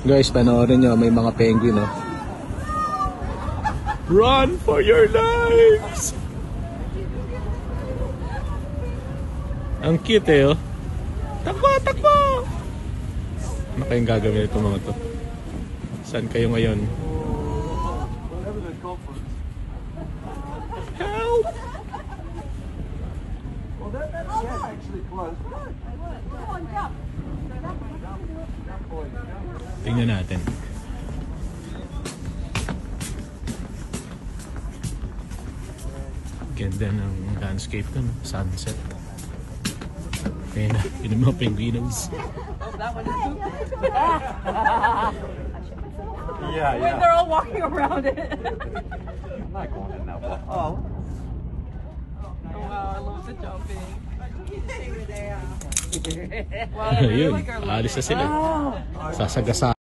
Guys, panoorin nyo, may mga penguin, no? Run for your lives! Ang cute eh, oh. Takbo! Takbo! Ano kayong gagawin itong mga to? Saan kayo ngayon? Help! Tingnan natin. Ganda ng landscape nun. Sunset. Ayun na. Yun ang mga penguinos. Yeah. When they're all walking around it. I'm not going in that one. Oh. Oh wow, I love the jumping. Ayun. Alis na sila. Sasagasa.